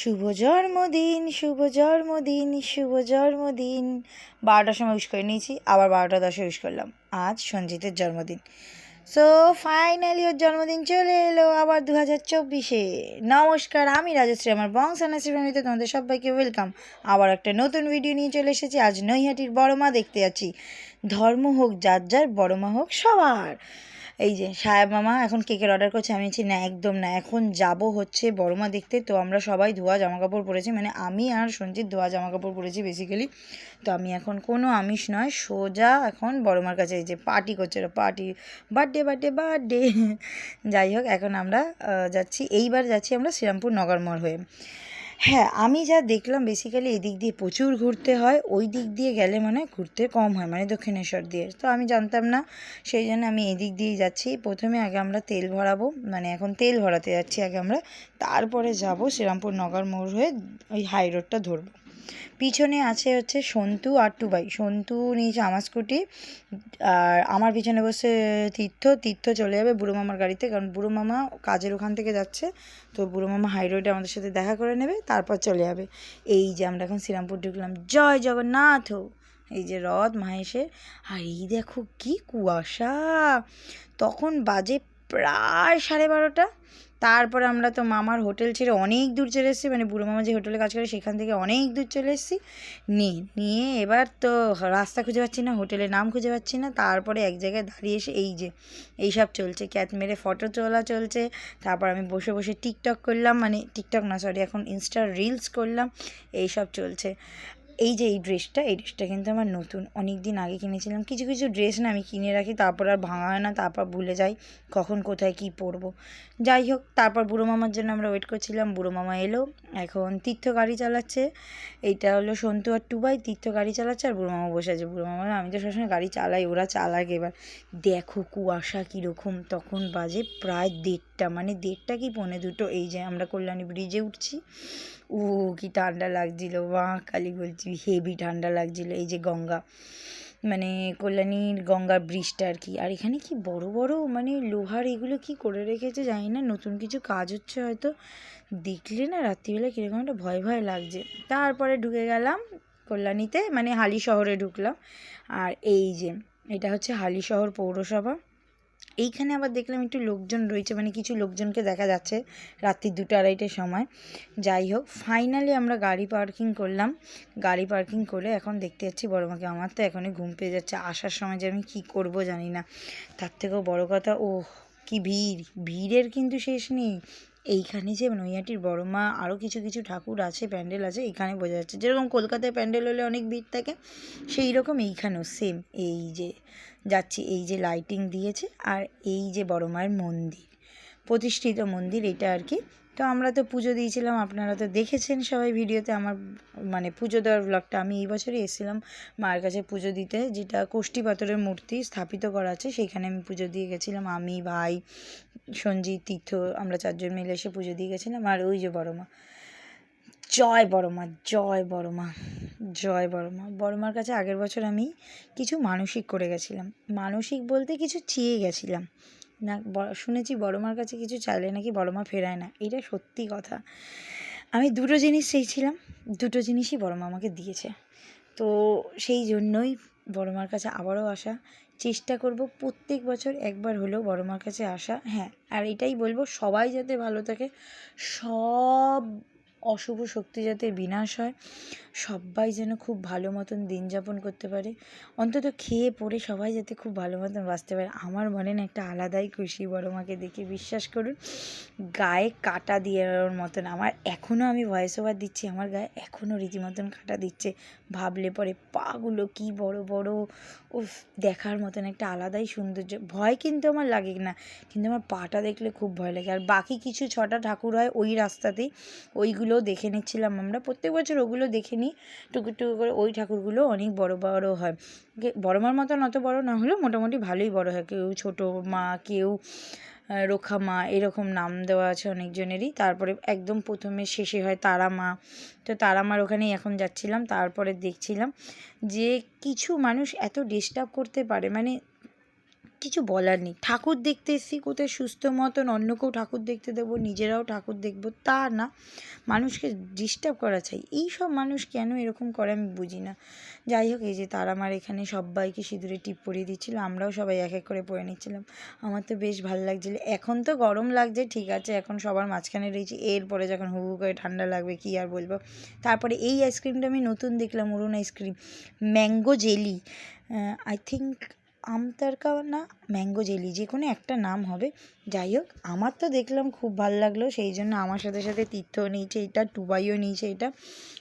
শুভ জন্মদিন, শুভ জন্মদিন, শুভ জন্মদিন। 12টার সময় উইশ করে নিয়েছি, আবার 12টা 10-এ উইশ করলাম। আজ সঞ্জিতের জন্মদিন। সো ফাইনালি ওর জন্মদিন চলে এলো আবার 2024-এ। নমস্কার, আমি রাজশ্রী, আমার বংশানাশ্রী ফ্যামিলিতে তোমাদের সবাইকে ওয়েলকাম। আবার একটা নতুন ভিডিও নিয়ে চলে এসেছি। আজ নৈহাটির বড় মা দেখতে যাচ্ছি। ধর্ম হোক যার যার, বড় মা হোক সবার। এই যে সাহেব মামা এখন কেকের অর্ডার করছে, আমি বলছি না, একদম না, এখন যাব হচ্ছে বড় মা দেখতে। তো আমরা সবাই ধোয়া জামা কাপড় পরেছি, মানে আমি আর সঞ্জিত ধোয়া জামা কাপড় পরেছি বেসিক্যালি। তো আমি এখন কোনো আমিষ নয়, সোজা এখন বড় মার কাছে। এই যে পার্টি করছে, পার্টি, বার্থডে বার্থডে বার্থডে। যাই হোক, এখন আমরা যাচ্ছি, এইবার যাচ্ছি আমরা শ্রীরামপুর নগরমোড় হয়ে। হ্যাঁ, আমি যা দেখলাম বেসিক্যালি এদিক দিয়ে প্রচুর ঘুরতে হয়, ওই দিক দিয়ে গেলে মানে ঘুরতে কম হয়, মানে দক্ষিণেশ্বর দিয়ে। তো আমি জানতাম না, সেই জন্য আমি এদিক দিয়েই যাচ্ছি। প্রথমে আগে আমরা তেল ভরাবো, মানে এখন তেল ভরাতে যাচ্ছি আগে আমরা, তারপরে যাব শ্রীরামপুর নগর মোড় হয়ে ওই হাই রোডটা ধরবো। পিছনে আছে হচ্ছে সন্তু আর টুবাই। সন্তু নিয়েছে আমার স্কুটি, আর আমার পিছনে বসে তীর্থ চলে যাবে বুড়ো মামার গাড়িতে, কারণ বুড়ো মামা কাজের ওখান থেকে যাচ্ছে। তো বুড়ো মামা হাই রোডে আমাদের সাথে দেখা করে নেবে, তারপর চলে যাবে। এই যে আমরা এখন শ্রীরামপুর ঢুকলাম। জয় জগন্নাথ। এই যে রথ মাহেশের। আর এই দেখো কি কুয়াশা। তখন বাজে প্রায় 12:30। তারপরে আমরা তো মামার হোটেল ছেড়ে অনেক দূর চলে এসেছি, মানে বুড়ো মামা যে হোটেলে কাজ করে সেখান থেকে অনেক দূর চলে এসেছি। নিয়ে এবার তো রাস্তা খুঁজে পাচ্ছি না, হোটেলের নাম খুঁজে পাচ্ছি না। তারপরে এক জায়গায় দাঁড়িয়ে এসে এই যে এইসব চলছে, ক্যাট মেরে ফটো তোলা চলছে। তারপর আমি বসে বসে টিকটক করলাম, মানে টিকটক না সরি, এখন ইনস্টার রিলস করলাম, এইসব চলছে। এই যে এই ড্রেসটা কিন্তু আমার নতুন, অনেক দিন আগে কিনেছিলাম। কিছু কিছু ড্রেস না আমি কিনে রাখি, তারপর আর ভাঙা হয় না, তারপর ভুলে যাই কখন কোথায় কি পরবো। যাই হোক, তারপর বুড়ো মামার জন্য আমরা ওয়েট করছিলাম। বুড়ো মামা এলো, এখন তীর্থ গাড়ি চালাচ্ছে। এইটা হলো সন্তু আর টুবাই, তীর্থ গাড়ি চালাচ্ছে আর বুড়ো মামা বসে আছে। বুড়ো মামা, আমি তো সবসময় গাড়ি চালাই, ওরা চালাক। এবার দেখো কুয়াশা কীরকম। তখন বাজে প্রায় 1:30, মানে 1:30 কি 1:45। এই যে আমরা কল্যাণী ব্রিজে উঠছি। কি ঠান্ডা লাগছিল, মা কালী বলছি, হেভি ঠান্ডা লাগছিল। এই যে গঙ্গা, মানে কল্যাণীর গঙ্গার ব্রিজটা আর কি। আর এখানে কি বড় বড় মানে লোহার এগুলো কি করে রেখেছে জানি না, নতুন কিছু কাজ হচ্ছে হয়তো। দেখলে না রাত্রিবেলা কীরকম একটা ভয় ভয় লাগছে। তারপরে ঢুকে গেলাম কল্যাণীতে, মানে হালি শহরে ঢুকলাম। আর এই যে এটা হচ্ছে হালিশহর পৌরসভা। এইখানে আবার দেখলাম একটু লোকজন রয়েছে, মানে কিছু লোকজনকে দেখা যাচ্ছে রাত্রি 2-2:30 সময়। যাই হোক, ফাইনালি আমরা গাড়ি পার্কিং করলাম। গাড়ি পার্কিং করে এখন দেখতে যাচ্ছি বড় মাকে। আমার তো এখনই ঘুম পেয়ে যাচ্ছে, আসার সময় যে আমি কী করবো জানি না। তার থেকেও বড় কথা, কি ভিড়ের কিন্তু শেষ নেই। এইখানে যে নৈহাটির বড় মা আরও কিছু কিছু ঠাকুর আছে, প্যান্ডেল আছে, এখানে বোঝা যাচ্ছে। যেরকম কলকাতায় প্যান্ডেল হলে অনেক ভিড় থাকে, সেই রকম এইখানেও সেম। এই যে যাচ্ছি, এই যে লাইটিং দিয়েছে, আর এই যে বড় মায়ের মন্দির, প্রতিষ্ঠিত মন্দির এটা আর কি। তো আমরা তো পুজো দিয়েছিলাম, আপনারা তো দেখেছেন সবাই ভিডিওতে আমার, মানে পুজো দেওয়ার ব্লগটা। আমি এই বছরই এসেছিলাম মায়ের কাছে পুজো দিতে, যেটা কোষ্ঠী পাথরের মূর্তি স্থাপিত করা আছে, সেইখানে আমি পুজো দিয়ে গেছিলাম। আমি, ভাই, সঞ্জিত, তীর্থ, আমরা 4জন মিলে এসে পুজো দিয়ে গেছিলাম। আর ওই যে বড় মা, জয় বড় মা, জয় বড় মা, জয় বড় মা। বড় মার কাছে আগের বছর আমি কিছু মানসিক করে গেছিলাম। মানসিক বলতে কিছু চেয়ে গেছিলাম না, শুনেছি বড় মার কাছে কিছু চাইলে নাকি বড় মা ফেরায় না, এটা সত্যি কথা। আমি দুটো জিনিস চেয়েছিলাম, দুটো জিনিসই বড় মা আমাকে দিয়েছে। তো সেই জন্যই বড় মার কাছে আবারও আসা। চেষ্টা করব প্রত্যেক বছর একবার হলেও বড় মার কাছে আসা। হ্যাঁ, আর এটাই বলবো, সবাই যাতে ভালো থাকে, সব অশুভ শক্তি যাতে বিনাশ হয়, সবাই যেন খুব ভালো মতন দিন যাপন করতে পারে, অন্তত খেয়ে পড়ে সবাই যাতে খুব ভালো মতন বাঁচতে পারে। আমার মনে না একটা আলাদাই খুশি বড় মাকে দেখে, বিশ্বাস করুন গায়ে কাঁটা দিয়ে মতন। আমার এখনও, আমি ভয়েস ওভার দিচ্ছি, আমার গায়ে এখনও রীতিমতন কাঁটা দিচ্ছে। ভাবলে পরে পাগুলো কি বড় বড়, দেখার মতন একটা আলাদাই সৌন্দর্য। ভয় কিন্তু আমার লাগে না, কিন্তু আমার পাটা দেখলে খুব ভয় লাগে। আর বাকি কিছু 6টা ঠাকুর হয় ওই রাস্তাতেই, ওইগুলোও দেখে নিচ্ছিলাম আমরা, প্রত্যেক বছর ওগুলো দেখে নিই টুকু করে। ওই ঠাকুরগুলো অনেক বড় বড় হয়, বড় মার মতন অত বড় না হলেও মোটামুটি ভালোই বড় হয়। কেউ ছোটো মা, কেউ রক্ষা মা, এরকম নাম দেওয়া আছে অনেকজনেরই। তারপরে একদম প্রথমে শেষে হয় তারা মা। তো তারা মার ওখানেই এখন যাচ্ছিলাম। তারপরে দেখছিলাম যে কিছু মানুষ এত ডিস্টার্ব করতে পারে, মানে কিছু বলার নেই। ঠাকুর দেখতে এসেছি, কোথায় সুস্থ মতন অন্যকেও ঠাকুর দেখতে দেবো, নিজেরাও ঠাকুর দেখবো, তা না মানুষকে ডিস্টার্ব করা চাই। এই সব মানুষ কেন এরকম করে আমি বুঝি না। যাই হোক, এই যে তারা আমার এখানে সবাইকে সিঁদুরে টিপ পরিয়ে দিচ্ছিলো, আমরাও সবাই এক এক করে পরে নিচ্ছিলাম। আমার তো বেশ ভালো লাগছিলো। এখন তো গরম লাগছে, ঠিক আছে, এখন সবার মাঝখানে রয়েছি, এরপরে যখন হু হু করে ঠান্ডা লাগবে কী আর বলবো। তারপরে এই আইসক্রিমটা আমি নতুন দেখলাম, Arun ice cream, mango jelly, I think আমতারকা না ম্যাঙ্গো জেলি, যে কোনো একটা নাম হবে। যাই হোক, আমার তো দেখলাম খুব ভালো লাগলো, সেই জন্য আমার সাথে সাথে তীর্থও নিয়েছে এটা, টুবাইও নিয়েছে এটা,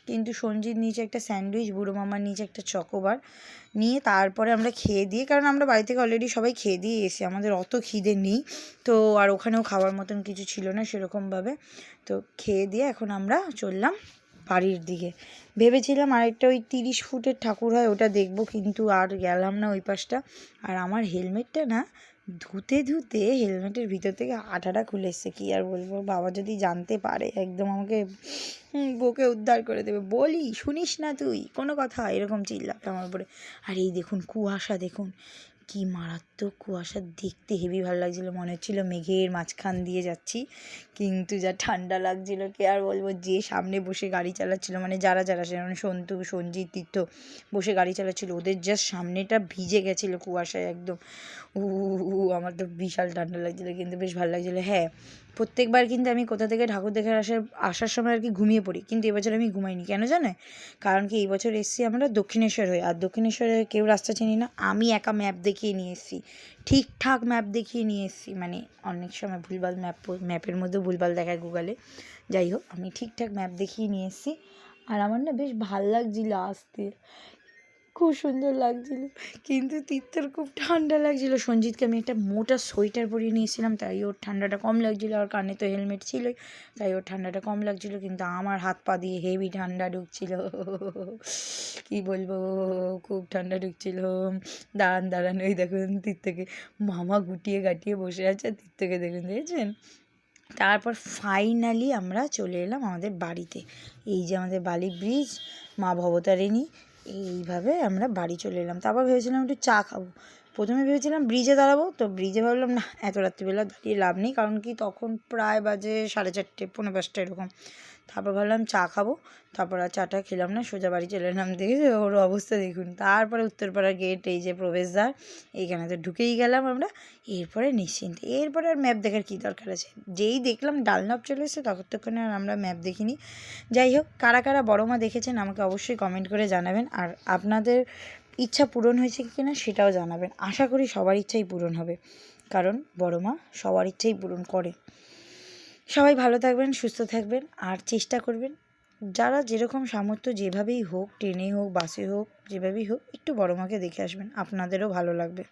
কিন্তু সঞ্জিত নিয়েছে একটা স্যান্ডউইচ, বুড়ো মামার নিয়েছে একটা চকোবার। নিয়ে তারপরে আমরা খেয়ে দিয়ে, কারণ আমরা বাড়ি থেকে অলরেডি সবাই খেয়ে দিয়ে এসে, আমাদের অত খিদে নেই তো, আর ওখানেও খাওয়ার মতন কিছু ছিল না সেরকমভাবে। তো খেয়ে দিয়ে এখন আমরা চললাম বাড়ির দিকে। ভেবেছিলাম আরেকটা ওই 30 ফুটের ঠাকুর হয় ওটা দেখবো, কিন্তু আর গেলাম না ওই পাশটা। আর আমার হেলমেটটা না ধুতে ধুতে হেলমেটের ভিতর থেকে আঠাটা খুলে এসছে, কী আর বলবো। বাবা যদি জানতে পারে একদম আমাকে বকে উদ্ধার করে দেবে। বলি শুনিস না তুই কোনো কথা, এরকম চিল্লাবে আমার উপরে। আর এই দেখুন কুয়াশা, দেখুন কি মারাত্মক কুয়াশা, দেখতে হেভি ভালো লাগছিলো, মনে হচ্ছিলো মেঘের মাঝখান দিয়ে যাচ্ছি। কিন্তু যা ঠান্ডা লাগছিলো কে আর বলবো। যে সামনে বসে গাড়ি চালাচ্ছিলো, মানে যারা সেখানে সন্তু, সঞ্জিত, তীর্থ বসে গাড়ি চালাচ্ছিলো, ওদের জাস্ট সামনেটা ভিজে গেছিলো কুয়াশায় একদম। আমার তো বিশাল ঠান্ডা লাগছিলো, কিন্তু বেশ ভালো লাগছিলো। হ্যাঁ, প্রত্যেকবার কিন্তু আমি কোথা থেকে ঠাকুর দেখে আসার সময় আর কি ঘুমিয়ে পড়ি, কিন্তু এবছর আমি ঘুমাইনি। কেন জানে? কারণ কি এই বছর এসেছি আমরা দক্ষিণেশ্বর হয়ে, আর দক্ষিণেশ্বরে কেউ রাস্তা চিনি না, আমি একা ম্যাপ দেখিয়ে নিয়ে এসেছি, ঠিকঠাক ম্যাপ দেখিয়ে নিয়ে এসেছি। মানে অনেক সময় ভুলভাল ম্যাপের মধ্যেও ভুলভাল দেখায় গুগলে। যাই হোক, আমি ঠিকঠাক ম্যাপ দেখিয়ে নিয়ে এসেছি। আর আমার না বেশ ভাল লাগছিলো আসতে, খুব সুন্দর লাগছিলো। কিন্তু তীর্থর খুব ঠান্ডা লাগছিলো। সঞ্জিতকে আমি একটা মোটা সোয়েটার পরিয়ে নিয়েছিলাম, তাই ওর ঠান্ডাটা কম লাগছিলো, আর কানে তো হেলমেট ছিলোই, তাই ওর ঠান্ডাটা কম লাগছিলো। কিন্তু আমার হাত পা দিয়ে হেভি ঠান্ডা ঢুকছিলো, কী বলবো, খুব ঠান্ডা ঢুকছিলো। দাঁড়ান, ওই দেখুন তীর্থকে মামা গুটিয়ে গাটিয়ে বসে আছে, তীর্থকে দেখুন, দেখেছেন। তারপর ফাইনালি আমরা চলে এলাম আমাদের বাড়িতে। এই যে আমাদের বালি ব্রিজ, মা ভবতারিণী, এইভাবে আমরা বাড়ি চলে এলাম। তারপর ভেবেছিলাম একটু চা খাবো। প্রথমে ভেবেছিলাম ব্রিজে দাঁড়াবো, তো ব্রিজে ভাবলাম না, এত রাত্রিবেলা দাঁড়িয়ে লাভ নেই, কারণ কি তখন প্রায় বাজে 4:30, 4:45 এরকম। তারপর ভাবলাম চা খাবো, তারপর আর চাটা খেলাম না, সোজা বাড়ি চলে এলাম। দেখেছি ওর অবস্থা দেখুন। তারপরে উত্তরপাড়া গেট, এই যে প্রবেশদ্বার, এইখানে তো ঢুকেই গেলাম আমরা। এরপরে নিশ্চিন্তে, এরপরে আর ম্যাপ দেখার কী দরকার আছে, যেই দেখলাম ডালনাপ চলে এসেছে ততক্ষণে আর আমরা ম্যাপ দেখিনি। যাই হোক, কারা কারা বড় মা দেখেছেন আমাকে অবশ্যই কমেন্ট করে জানাবেন, আর আপনাদের ইচ্ছা পূরণ হয়েছে কি না সেটাও জানাবেন। আশা করি সবার ইচ্ছাই পূরণ হবে, কারণ বড় মা সবার ইচ্ছাই পূরণ করে। সবাই ভালো থাকবেন, সুস্থ থাকবেন, আর চেষ্টা করবেন যারা যেরকম সামর্থ্য, যেভাবেই হোক, ট্রেনে হোক, বাসে হোক, যেভাবেই হোক, একটু বড় মাকে দেখে আসবেন, আপনাদেরও ভালো লাগবে।